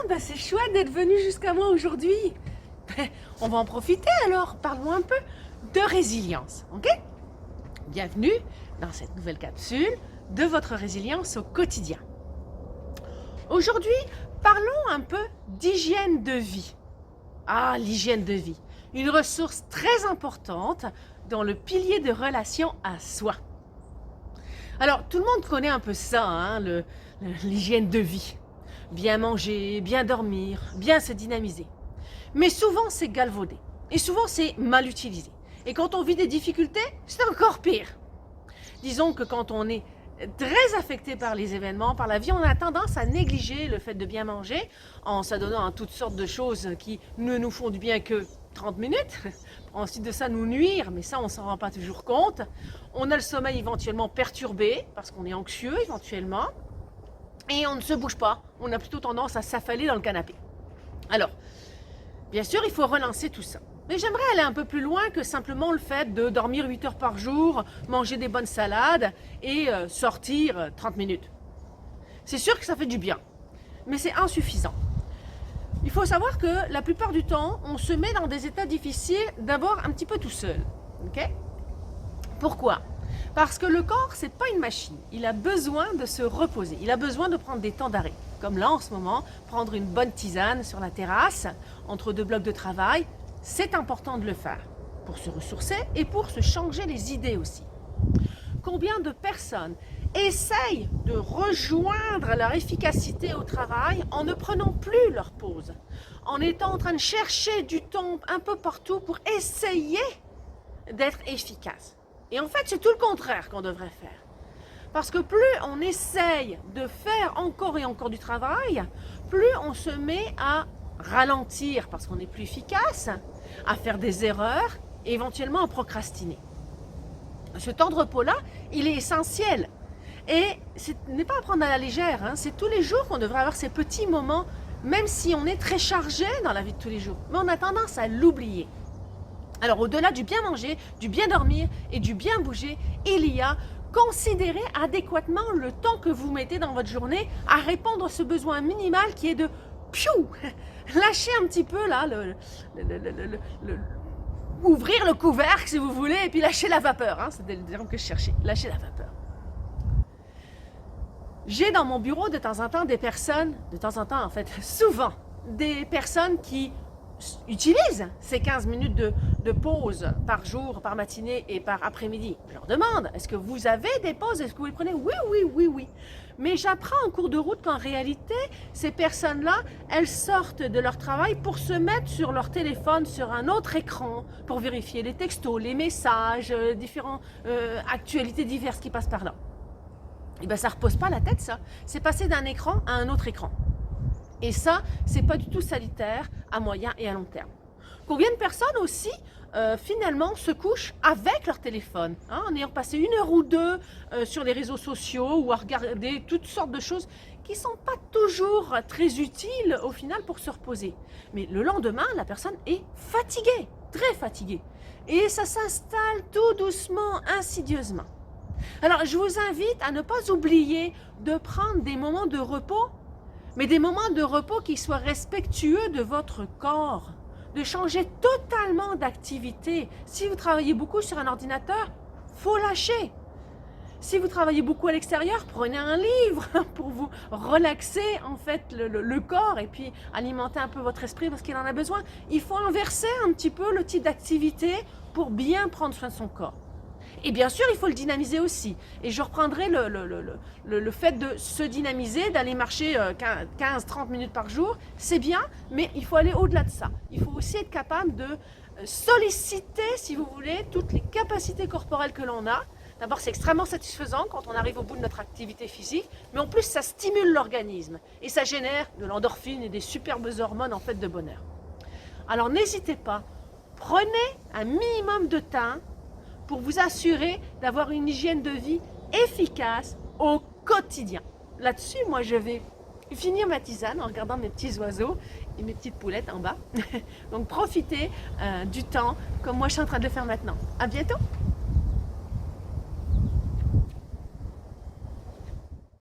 bah c'est chouette d'être venu jusqu'à moi aujourd'hui. On va en profiter alors, parlons un peu de résilience, ok? Bienvenue dans cette nouvelle capsule de votre résilience au quotidien. Aujourd'hui, parlons un peu d'hygiène de vie. Ah, l'hygiène de vie, une ressource très importante dans le pilier de relation à soi. Alors, tout le monde connaît un peu ça, hein, l'hygiène de vie. Bien manger, bien dormir, bien se dynamiser. Mais souvent, c'est galvaudé. Et souvent, c'est mal utilisé. Et quand on vit des difficultés, c'est encore pire. Disons que quand on est très affecté par les événements, par la vie, on a tendance à négliger le fait de bien manger en s'adonnant à toutes sortes de choses qui ne nous font du bien que 30 minutes. Ensuite de ça, nous nuire, mais ça, on ne s'en rend pas toujours compte. On a le sommeil éventuellement perturbé, parce qu'on est anxieux éventuellement, et on ne se bouge pas. On a plutôt tendance à s'affaler dans le canapé. Alors, bien sûr, il faut relancer tout ça. Mais j'aimerais aller un peu plus loin que simplement le fait de dormir 8 heures par jour, manger des bonnes salades et sortir 30 minutes. C'est sûr que ça fait du bien, mais c'est insuffisant. Il faut savoir que la plupart du temps, on se met dans des états difficiles d'abord un petit peu tout seul. Okay? Pourquoi? Parce que le corps, c'est pas une machine. Il a besoin de se reposer. Il a besoin de prendre des temps d'arrêt. Comme là, en ce moment, prendre une bonne tisane sur la terrasse, entre deux blocs de travail, c'est important de le faire. Pour se ressourcer et pour se changer les idées aussi. Combien de personnes essayent de rejoindre leur efficacité au travail en ne prenant plus leur pause, en étant en train de chercher du temps un peu partout pour essayer d'être efficace. Et en fait, c'est tout le contraire qu'on devrait faire. Parce que plus on essaye de faire encore et encore du travail, plus on se met à ralentir parce qu'on n'est plus efficace, à faire des erreurs et éventuellement à procrastiner. Ce temps de repos-là, il est essentiel. Et ce n'est pas à prendre à la légère, hein. C'est tous les jours qu'on devrait avoir ces petits moments, même si on est très chargé dans la vie de tous les jours. Mais on a tendance à l'oublier. Alors au-delà du bien manger, du bien dormir et du bien bouger, il y a considérer adéquatement le temps que vous mettez dans votre journée à répondre à ce besoin minimal qui est de piou, lâcher un petit peu là, ouvrir le couvercle si vous voulez et puis lâcher la vapeur, hein, c'était le terme que je cherchais, lâcher la vapeur. J'ai dans mon bureau de temps en temps des personnes, souvent, des personnes qui utilisent ces 15 minutes de pause par jour, par matinée et par après-midi. Je leur demande, est-ce que vous avez des pauses? Est-ce que vous les prenez? Oui. Mais j'apprends en cours de route qu'en réalité, ces personnes-là, elles sortent de leur travail pour se mettre sur leur téléphone, sur un autre écran, pour vérifier les textos, les messages, différentes actualités diverses qui passent par là. Et bien, ça ne repose pas la tête, ça. C'est passer d'un écran à un autre écran. Et ça, c'est pas du tout salutaire à moyen et à long terme. Combien de personnes aussi, finalement, se couchent avec leur téléphone, hein, en ayant passé 1 heure ou 2 sur les réseaux sociaux ou à regarder toutes sortes de choses qui ne sont pas toujours très utiles au final pour se reposer. Mais le lendemain, la personne est fatiguée, très fatiguée. Et ça s'installe tout doucement, insidieusement. Alors, je vous invite à ne pas oublier de prendre des moments de repos, mais des moments de repos qui soient respectueux de votre corps, de changer totalement d'activité. Si vous travaillez beaucoup sur un ordinateur, faut lâcher. Si vous travaillez beaucoup à l'extérieur, prenez un livre pour vous relaxer en fait le corps et puis alimenter un peu votre esprit parce qu'il en a besoin. Il faut inverser un petit peu le type d'activité pour bien prendre soin de son corps. Et bien sûr, il faut le dynamiser aussi. Et je reprendrai le fait de se dynamiser, d'aller marcher 15-30 minutes par jour. C'est bien, mais il faut aller au-delà de ça. Il faut aussi être capable de solliciter, si vous voulez, toutes les capacités corporelles que l'on a. D'abord, c'est extrêmement satisfaisant quand on arrive au bout de notre activité physique, mais en plus, ça stimule l'organisme. Et ça génère de l'endorphine et des superbes hormones en fait de bonheur. Alors n'hésitez pas, prenez un minimum de temps pour vous assurer d'avoir une hygiène de vie efficace au quotidien. Là-dessus, moi, je vais finir ma tisane en regardant mes petits oiseaux et mes petites poulettes en bas. Donc, profitez du temps comme moi, je suis en train de le faire maintenant. À bientôt!